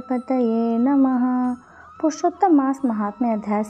गणपतये नमः। पुरुषोत्तम मास महात्म्य अध्याय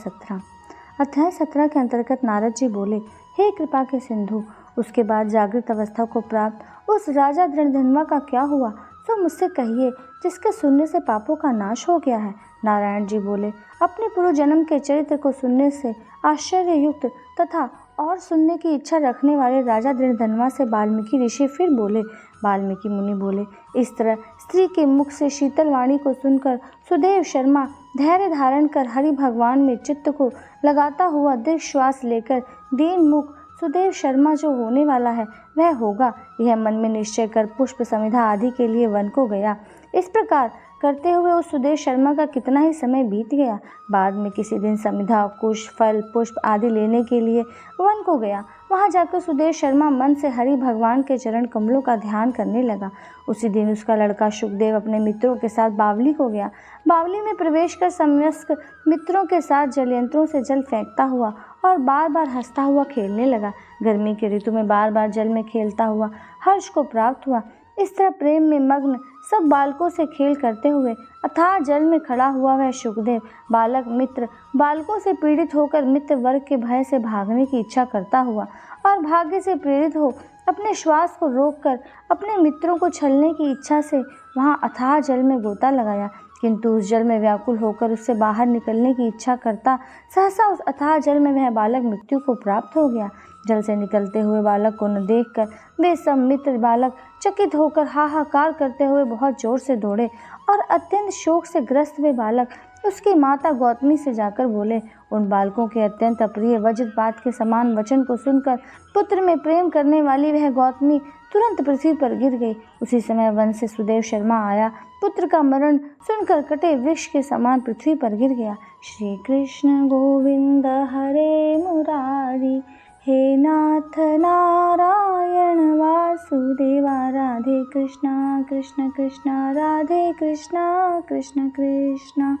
17 के अंतर्गत नारद जी बोले, हे कृपा के सिंधु, उसके बाद जागृत अवस्था को प्राप्त उस राजा दृढ़धन्वा का क्या हुआ, सो मुझसे कहिए, जिसके सुनने से पापों का नाश हो गया है। नारायण जी बोले, अपने पूर्व जन्म के चरित्र को सुनने से आश्चर्ययुक्त तथा और सुनने की इच्छा रखने वाले राजा दृढ़धन्वा से वाल्मीकि ऋषि फिर बोले। वाल्मीकि मुनि बोले, इस तरह स्त्री के मुख से शीतल वाणी को सुनकर सुदेव शर्मा धैर्य धारण कर हरि भगवान में चित्त को लगाता हुआ दीर्घ श्वास लेकर दीन मुख सुदेव शर्मा जो होने वाला है वह होगा, यह मन में निश्चय कर पुष्प समिधा आदि के लिए वन को गया। इस प्रकार करते हुए उस सुदेव शर्मा का कितना ही समय बीत गया। बाद में किसी दिन समिधा कुश फल पुष्प आदि लेने के लिए वन को गया। वहां जाकर सुदेव शर्मा मन से हरि भगवान के चरण कमलों का ध्यान करने लगा। उसी दिन उसका लड़का शुकदेव अपने मित्रों के साथ बावली को गया। बावली में प्रवेश कर समस्त मित्रों के साथ जलयंत्रों से जल फेंकता हुआ और बार बार हंसता हुआ खेलने लगा। गर्मी के ऋतु में बार बार जल में खेलता हुआ हर्ष को प्राप्त हुआ। इस तरह प्रेम में मग्न सब बालकों से खेल करते हुए अथाह जल में खड़ा हुआ वह शुकदेव बालक मित्र बालकों से पीड़ित होकर मित्र वर्ग के भय से भागने की इच्छा करता हुआ और भाग्य से प्रेरित हो अपने श्वास को रोककर अपने मित्रों को छलने की इच्छा से वहां अथाह जल में गोता लगाया, किंतु उस जल में व्याकुल होकर उससे बाहर निकलने की इच्छा करता सहसा उस अथाह जल में वह बालक मृत्यु को प्राप्त हो गया। जल से निकलते हुए बालक को न देखकर वे सब मित्र बालक चकित होकर हाहाकार करते हुए बहुत जोर से दौड़े और अत्यंत शोक से ग्रस्त वे बालक उसकी माता गौतमी से जाकर बोले। उन बालकों के अत्यंत अप्रिय वज्रपात के समान वचन को सुनकर पुत्र में प्रेम करने वाली वह गौतमी तुरंत पृथ्वी पर गिर गई। उसी समय वन से सुदेव शर्मा आया, पुत्र का मरण सुनकर कटे वृक्ष के समान पृथ्वी पर गिर गया। श्री कृष्ण गोविंद हरे मुरारी, हे नाथ नारायण वासुदेवा, राधे कृष्णा कृष्ण कृष्णा राधे कृष्णा कृष्ण कृष्णा।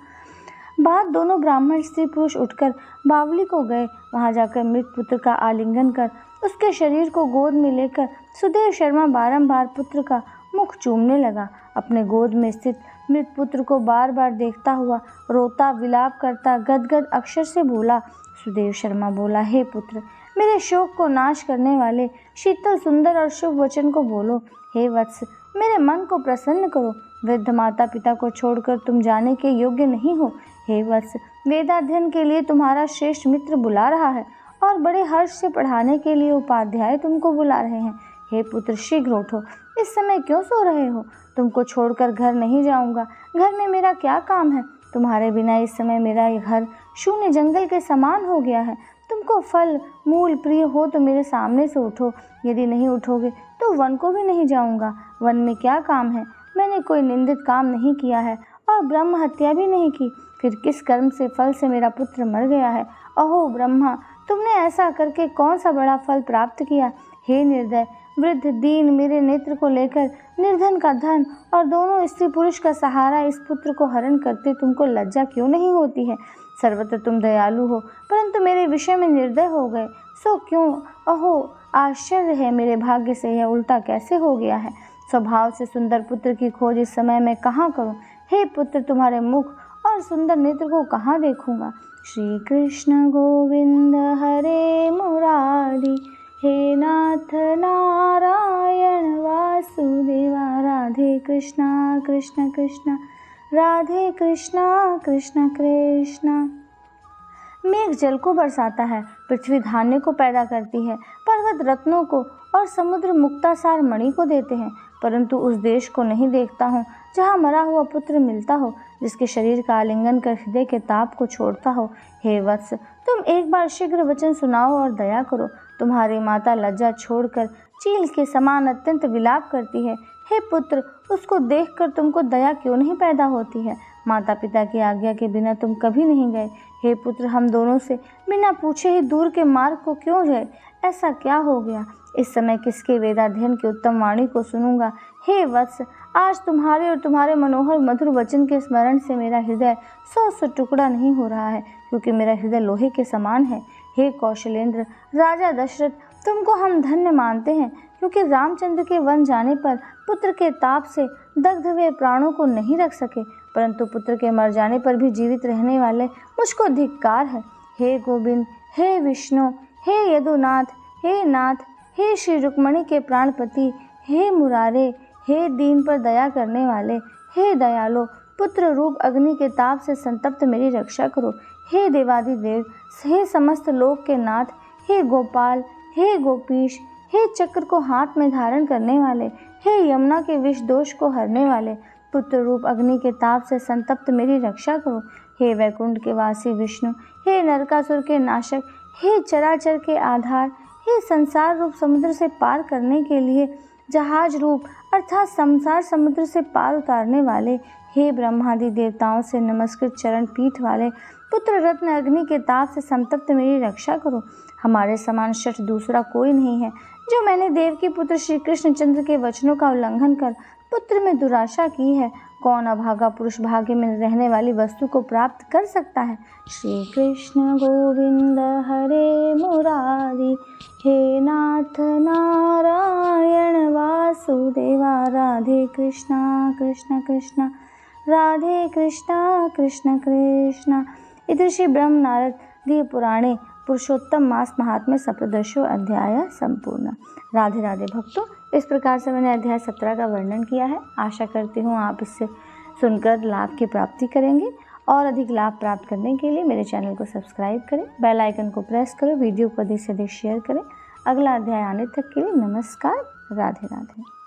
बाद दोनों ब्राह्मण स्त्री पुरुष उठकर बावली को गए। वहां जाकर मृत पुत्र का आलिंगन कर उसके शरीर को गोद में लेकर सुदेव शर्मा बारंबार पुत्र का मुख चूमने लगा। अपने गोद में स्थित मृत पुत्र को बार बार देखता हुआ रोता विलाप करता गदगद अक्षर से बोला। सुदेव शर्मा बोला, हे पुत्र, मेरे शोक को नाश करने वाले शीतल सुंदर और शुभ वचन को बोलो। हे वत्स, मेरे मन को प्रसन्न करो। वृद्ध माता पिता को छोड़कर तुम जाने के योग्य नहीं हो। हे वत्स, वेदाध्ययन के लिए तुम्हारा श्रेष्ठ मित्र बुला रहा है और बड़े हर्ष से पढ़ाने के लिए उपाध्याय तुमको बुला रहे हैं। हे पुत्र, शीघ्र उठो, इस समय क्यों सो रहे हो? तुमको छोड़कर घर नहीं जाऊंगा। घर में मेरा क्या काम है? तुम्हारे बिना इस समय मेरा ये घर शून्य जंगल के समान हो गया है। तुमको फल मूल प्रिय हो तो मेरे सामने से उठो, यदि नहीं उठोगे तो वन को भी नहीं जाऊंगा। वन में क्या काम है? मैंने कोई निंदित काम नहीं किया है और ब्रह्म हत्या भी नहीं की। फिर किस कर्म से फल से मेरा पुत्र मर गया है? अहो ब्रह्मा, तुमने ऐसा करके कौन सा बड़ा फल प्राप्त किया? हे निर्दय वृद्ध दीन, मेरे नेत्र को लेकर निर्धन का धन और दोनों स्त्री पुरुष का सहारा इस पुत्र को हरण करते तुमको लज्जा क्यों नहीं होती है? सर्वत्र तुम दयालु हो, परंतु मेरे विषय में निर्दय हो गए, सो क्यों? अहो आश्चर्य है, मेरे भाग्य से यह उल्टा कैसे हो गया है? स्वभाव से सुंदर पुत्र की खोज इस समय मैं कहाँ करूं? हे पुत्र, तुम्हारे मुख और सुंदर नेत्र को कहाँ देखूंगा? श्री कृष्ण गोविंद हरे मुरारी, हे नाथ नारायण वासुदेवा, राधे कृष्णा कृष्ण कृष्ण राधे कृष्णा कृष्ण कृष्ण। मेघ जल को बरसाता है, पृथ्वी धान्य को पैदा करती है, पर्वत रत्नों को और समुद्र मुक्तासार मणि को देते हैं, परंतु उस देश को नहीं देखता हूँ जहाँ मरा हुआ पुत्र मिलता हो, जिसके शरीर का आलिंगन कर हृदय के ताप को छोड़ता हो। हे वत्स, तुम एक बार शीघ्र वचन सुनाओ और दया करो। तुम्हारी माता लज्जा छोड़कर चील के समान अत्यंत विलाप करती है। हे पुत्र, उसको देखकर तुमको दया क्यों नहीं पैदा होती है? माता पिता की आज्ञा के बिना तुम कभी नहीं गए। हे पुत्र, हम दोनों से बिना पूछे ही दूर के मार्ग को क्यों गए? ऐसा क्या हो गया? इस समय किसके वेदाध्ययन की उत्तम वाणी को सुनूंगा? हे वत्स, आज तुम्हारे और तुम्हारे मनोहर मधुर वचन के स्मरण से मेरा हृदय 100 टुकड़ा नहीं हो रहा है, क्योंकि मेरा हृदय लोहे के समान है। हे कौशलेंद्र, राजा दशरथ, तुमको हम धन्य मानते हैं, क्योंकि रामचंद्र के वन जाने पर पुत्र के ताप से दग्ध हुए प्राणों को नहीं रख सके, परंतु पुत्र के मर जाने पर भी जीवित रहने वाले मुझको धिक्कार है। हे गोविंद, हे विष्णु, हे यदुनाथ, हे नाथ, हे श्री रुक्मणी के प्राणपति, हे मुरारे, हे दीन पर दया करने वाले, हे दयालो, पुत्र रूप अग्नि के ताप से संतप्त मेरी रक्षा करो। हे देवादिदेव, हे समस्त लोक के नाथ, हे गोपाल, हे गोपीश, हे चक्र को हाथ में धारण करने वाले, हे यमुना के विष दोष को हरने वाले, पुत्र रूप अग्नि के ताप से संतप्त मेरी रक्षा करो। हे वैकुंठ के वासी विष्णु, हे नरकासुर के नाशक, हे चराचर के आधार, हे संसार रूप समुद्र से पार करने के लिए जहाज रूप अर्थात संसार समुद्र से पार उतारने वाले, हे ब्रह्मादि देवताओं से नमस्कृत चरण पीठ वाले, पुत्र रत्न अग्नि के ताप से संतप्त मेरी रक्षा करो। हमारे समान शठ दूसरा कोई नहीं है। जो मैंने देव के पुत्र श्री कृष्णचंद्र के वचनों का उल्लंघन कर पुत्र में दुराशा की है, कौन अभागा पुरुष भाग्य में रहने वाली वस्तु को प्राप्त कर सकता है। श्री कृष्ण गोविंद हरे मुरारी, हे नाथ नारायण वासुदेवा, राधे कृष्णा कृष्ण कृष्ण राधे कृष्णा कृष्ण कृष्ण। इति श्री ब्रह्म नारद दिव्य पुराणे पुरुषोत्तम मास महात्म्य सप्तदशो अध्याय संपूर्ण। राधे राधे भक्तों, इस प्रकार से मैंने अध्याय 17 का वर्णन किया है। आशा करती हूँ आप इससे सुनकर लाभ की प्राप्ति करेंगे और अधिक लाभ प्राप्त करने के लिए मेरे चैनल को सब्सक्राइब करें, बेल आइकन को प्रेस करें, वीडियो को अधिक से अधिक शेयर करें। अगला अध्याय आने तक के लिए नमस्कार, राधे राधे।